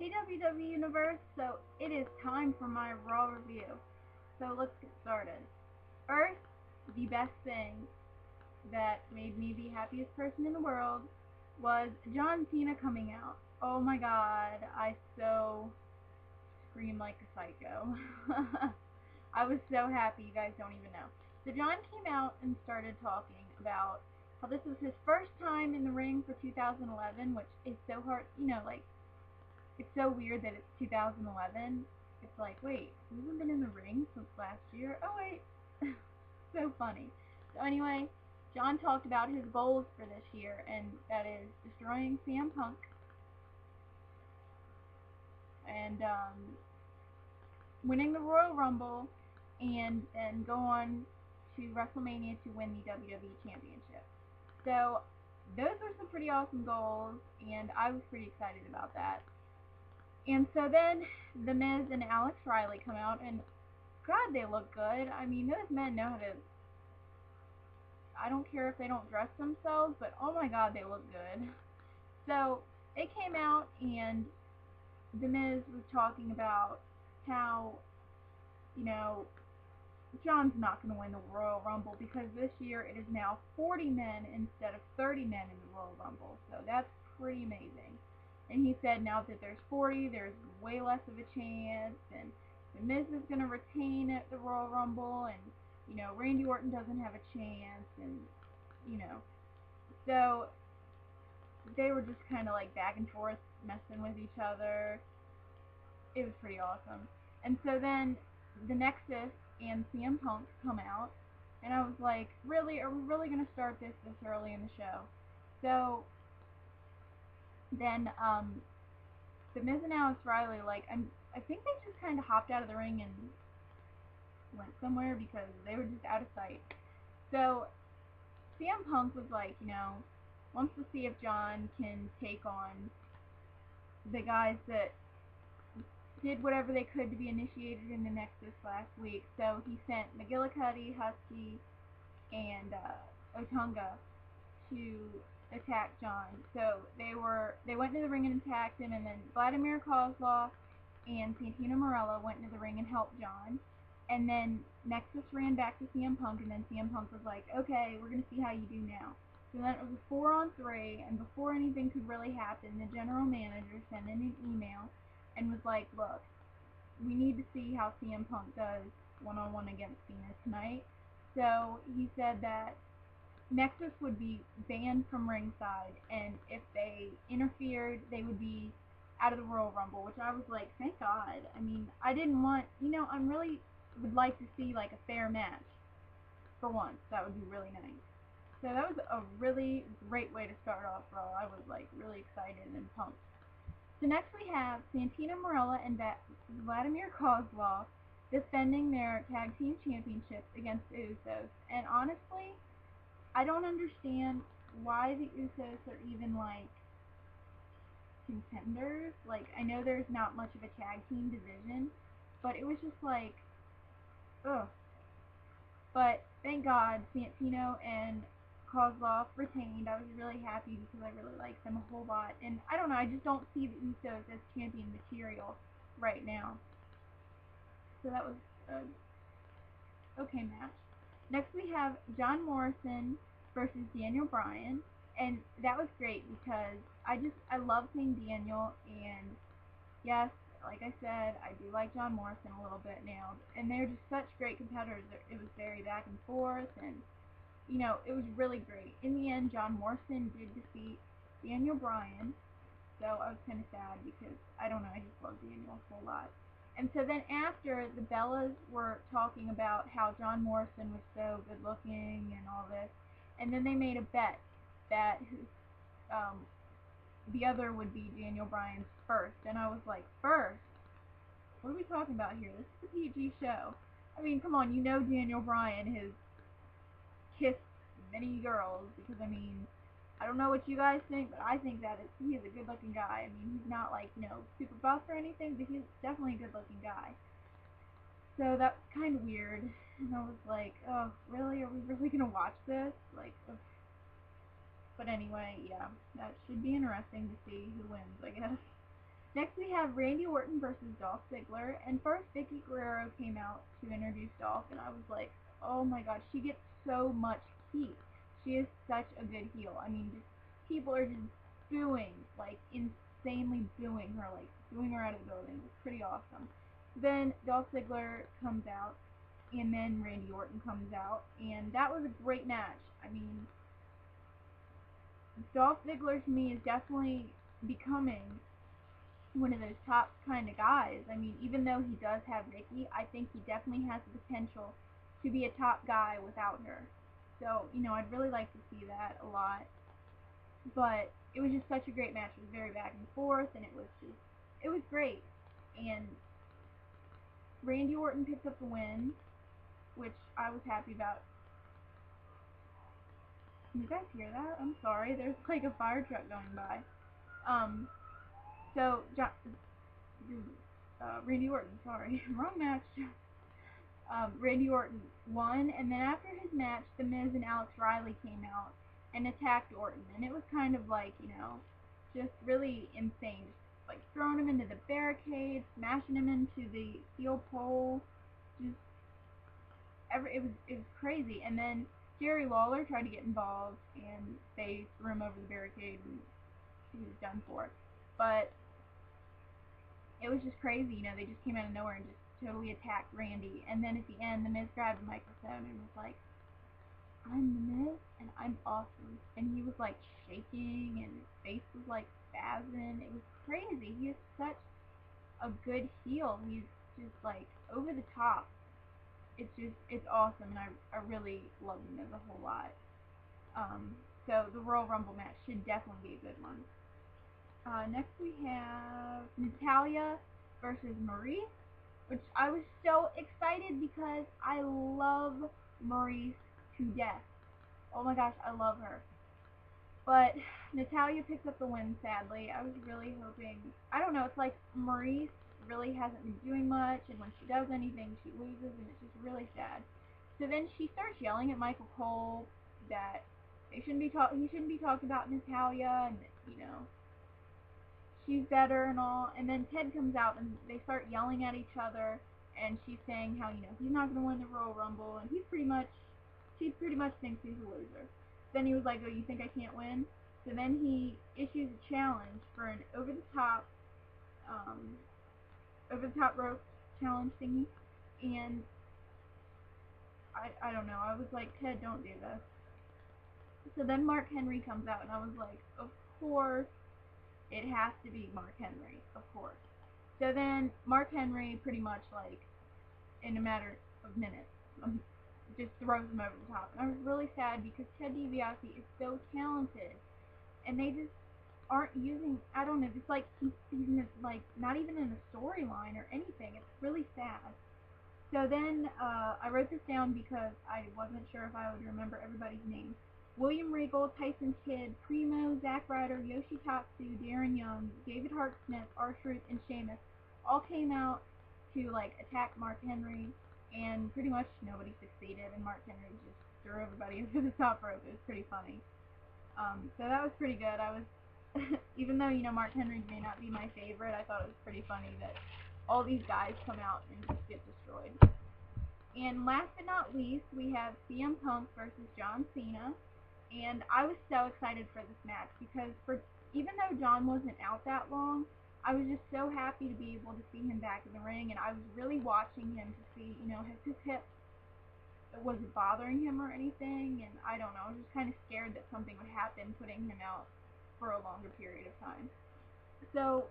Hey WWE Universe, so it is time for my Raw review. So let's get started. First, the best thing that made me the happiest person in the world was John Cena coming out. Oh my god, I so screamed like a psycho. I was so happy, you guys don't even know. So John came out and started talking about how this was his first time in the ring for 2011, which is so hard, like it's so weird that it's 2011. It's like, wait, we haven't been in the ring since last year. Oh wait, so funny. So anyway, John talked about his goals for this year, and that is destroying CM Punk and winning the Royal Rumble, and then go on to WrestleMania to win the WWE Championship. So those are some pretty awesome goals, and I was pretty excited about that. And so then The Miz and Alex Riley come out, and God, they look good. I mean, those men know how to. I don't care if they don't dress themselves, but oh my God, they look good. So they came out, and The Miz was talking about how, you know, John's not going to win the Royal Rumble because this year it is now 40 men instead of 30 men in the Royal Rumble. So that's pretty amazing. And he said now that there's 40, there's way less of a chance, and The Miz is going to retain at the Royal Rumble, and Randy Orton doesn't have a chance, and you know, so they were just kind of like back and forth messing with each other. It was pretty awesome. And so then the Nexus and CM Punk come out, and I was like, really, are we really gonna start this early in the show? So then the Miz and Alex Riley, like, I think they just kind of hopped out of the ring and went somewhere because they were just out of sight. So CM Punk was like, wants to see if John can take on the guys that did whatever they could to be initiated in the Nexus last week. So he sent McGillicuddy, Husky, and Otunga to attack John. So they went into the ring and attacked him, and then Vladimir Kozlov and Santino Marella went into the ring and helped John. And then Nexus ran back to CM Punk, and then CM Punk was like, okay, we're going to see how you do now. So then it was a 4-on-3, and before anything could really happen, the general manager sent in an email and was like, look, we need to see how CM Punk does one-on-one against Cena tonight. So he said that Nexus would be banned from ringside, and if they interfered, they would be out of the Royal Rumble, which I was like, thank God. I mean, I didn't want, I really would like to see like a fair match for once. That would be really nice. So that was a really great way to start off Raw. I was like really excited and pumped. So next we have Santino Marella and Vladimir Kozlov defending their tag team championships against the Usos. And honestly, I don't understand why the Usos are even like contenders. Like, I know there's not much of a tag team division, but it was just like, ugh. But thank God Santino and Kozlov retained. I was really happy because I really like them a whole lot. And I don't know, I just don't see the Usos as champion material right now. So that was a okay match. Next we have John Morrison versus Daniel Bryan, and that was great because I love seeing Daniel, and yes, like I said, I do like John Morrison a little bit now, and they're just such great competitors. It was very back and forth, and it was really great. In the end, John Morrison did defeat Daniel Bryan, so I was kind of sad because I don't know, I just love Daniel a whole lot. And so then after, the Bellas were talking about how John Morrison was so good looking and all this, and then they made a bet that um, the other would be Daniel Bryan's first, and I was like, first? What are we talking about here? This is a PG show. I mean, come on, Daniel Bryan has kissed many girls, because I mean, I don't know what you guys think, but I think that he's a good-looking guy. I mean, he's not like, super buff or anything, but he's definitely a good-looking guy. So that's kind of weird. And I was like, oh, really? Are we really gonna watch this? Like, ugh. But anyway, yeah, that should be interesting to see who wins, I guess. Next we have Randy Orton versus Dolph Ziggler, and first Vicky Guerrero came out to introduce Dolph, and I was like, oh my god, she gets so much heat. She is such a good heel. I mean, just people are just booing, like insanely booing her, like booing her out of the building. It's pretty awesome. Then Dolph Ziggler comes out, and then Randy Orton comes out, and that was a great match. I mean, Dolph Ziggler to me is definitely becoming one of those top kind of guys. I mean, even though he does have Vicky, I think he definitely has the potential to be a top guy without her. So, I'd really like to see that a lot. But it was just such a great match. It was very back and forth, and it was great. And Randy Orton picked up the win, which I was happy about. Can you guys hear that? I'm sorry. There's like a fire truck going by. So, Randy Orton, sorry, wrong match. Randy Orton won, and then after his match, The Miz and Alex Riley came out and attacked Orton, and it was kind of like, just really insane, just like throwing him into the barricade, smashing him into the steel pole, just it was crazy. And then Jerry Lawler tried to get involved, and they threw him over the barricade, and he was done for. But it was just crazy, they just came out of nowhere and just totally attacked Randy. And then at the end, The Miz grabbed the microphone and was like, I'm The Miz, and I'm awesome. And he was like shaking, and his face was like spazzing. It was crazy. He is such a good heel. He's just like over the top. It's awesome, and I really love him as a whole lot. So the Royal Rumble match should definitely be a good one. Next we have Natalya versus Maurice, which I was so excited because I love Maurice to death. Oh my gosh, I love her. But Natalya picks up the win, sadly. I was really hoping, I don't know, it's like Maurice really hasn't been doing much, and when she does anything, she loses, and it's just really sad. So then she starts yelling at Michael Cole that he shouldn't be talking about Natalya, and she's better and all. And then Ted comes out, and they start yelling at each other, and she's saying how he's not going to win the Royal Rumble, and she pretty much thinks he's a loser. Then he was like, oh, you think I can't win? So then he issues a challenge for an over the top rope challenge thingy, and I don't know. I was like, Ted, don't do this. So then Mark Henry comes out, and I was like, of course, it has to be Mark Henry, of course. So then Mark Henry pretty much like in a matter of minutes just throws him over the top. And I was really sad because Ted DiBiase is so talented, and they just aren't using. I don't know. It's like he's like not even in a storyline or anything. It's really sad. So then I wrote this down because I wasn't sure if I would remember everybody's names. William Regal, Tyson Kidd, Primo, Zack Ryder, Yoshitatsu, Darren Young, David Hart Smith, R-Truth, and Sheamus all came out to like attack Mark Henry, and pretty much nobody succeeded, and Mark Henry just threw everybody over the top rope. It was pretty funny. So that was pretty good. I was, even though Mark Henry may not be my favorite, I thought it was pretty funny that all these guys come out and just get destroyed. And last but not least, we have CM Punk versus John Cena. And I was so excited for this match because even though John wasn't out that long, I was just so happy to be able to see him back in the ring, and I was really watching him to see, his hip, was it bothering him or anything, and I don't know, I was just kind of scared that something would happen putting him out for a longer period of time. So,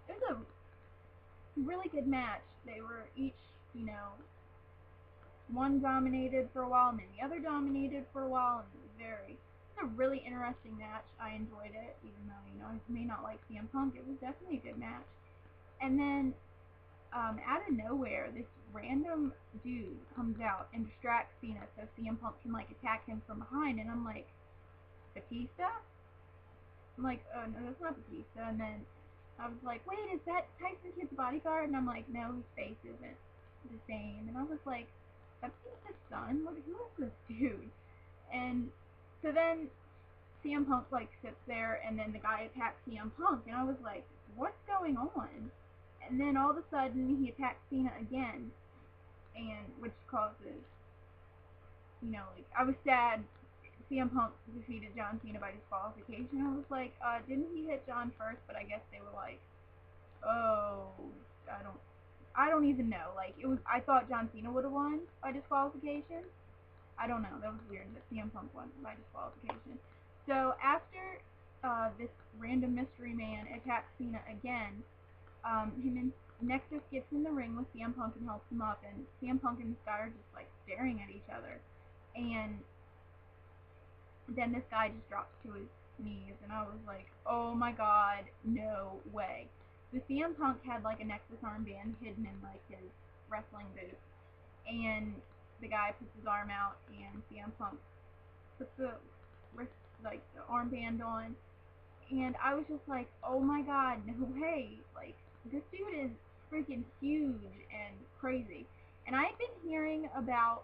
it was a really good match. They were each, one dominated for a while, and then the other dominated for a while, and it was a really interesting match. I enjoyed it, even though, I may not like CM Punk. It was definitely a good match. And then, out of nowhere, this random dude comes out and distracts Cena so CM Punk can, like, attack him from behind, and I'm like, Batista? I'm like, oh, no, that's not Batista. And then I was like, wait, is that Tyson Kidd's bodyguard? And I'm like, no, his face isn't the same. And I was like, that's his son? Who is this dude? And so then CM Punk like sits there, and then the guy attacks CM Punk, and I was like, what's going going on? And then all of a sudden he attacks Cena again, and which causes, like, I was sad CM Punk defeated John Cena by disqualification. I was like, didn't he hit John first? But I guess they were like, oh, I don't, I don't even know. Like, I thought John Cena would have won by disqualification. I don't know. That was weird that CM Punk won by disqualification. So after this random mystery man attacks Cena again, him and Nexus gets in the ring with CM Punk and helps him up, and CM Punk and this guy are just like staring at each other. And then this guy just drops to his knees, and I was like, oh my god, no way. The CM Punk had like a Nexus armband hidden in like his wrestling boots, and the guy puts his arm out, and CM Punk puts the the armband on, and I was just like, oh my god, no way. Like, this dude is freaking huge and crazy. And I had been hearing about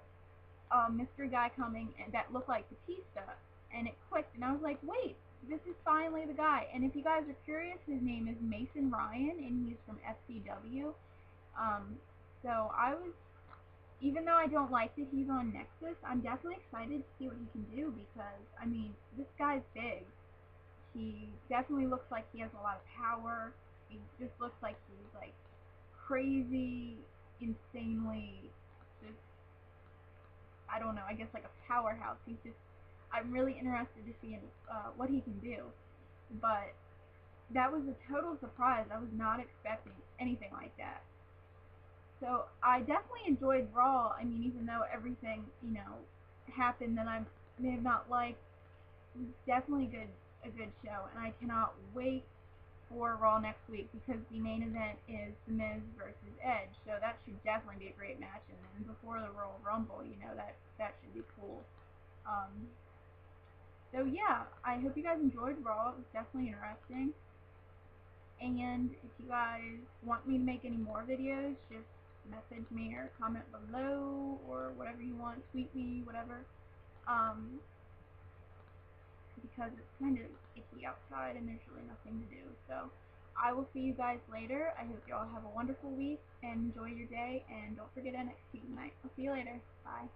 a mystery guy coming and that looked like Batista, and it clicked, and I was like, wait, this is finally the guy. And if you guys are curious, his name is Mason Ryan, and he's from FCW. So I was, even though I don't like that he's on Nexus, I'm definitely excited to see what he can do, because, I mean, this guy's big. He definitely looks like he has a lot of power. He just looks like he's, like, crazy, insanely, just, I don't know, I guess like a powerhouse. I'm really interested to see what he can do. But that was a total surprise. I was not expecting anything like that. So I definitely enjoyed Raw. I mean, even though everything, happened that I may have not liked, it was definitely a good show. And I cannot wait for Raw next week, because the main event is The Miz versus Edge. So that should definitely be a great match. And then before the Royal Rumble, that should be cool. So yeah, I hope you guys enjoyed Raw. It was definitely interesting. And if you guys want me to make any more videos, just message me or comment below or whatever you want. Tweet me, whatever. Because it's kind of icky outside and there's really nothing to do. So I will see you guys later. I hope you all have a wonderful week and enjoy your day. And don't forget NXT tonight. I'll see you later. Bye.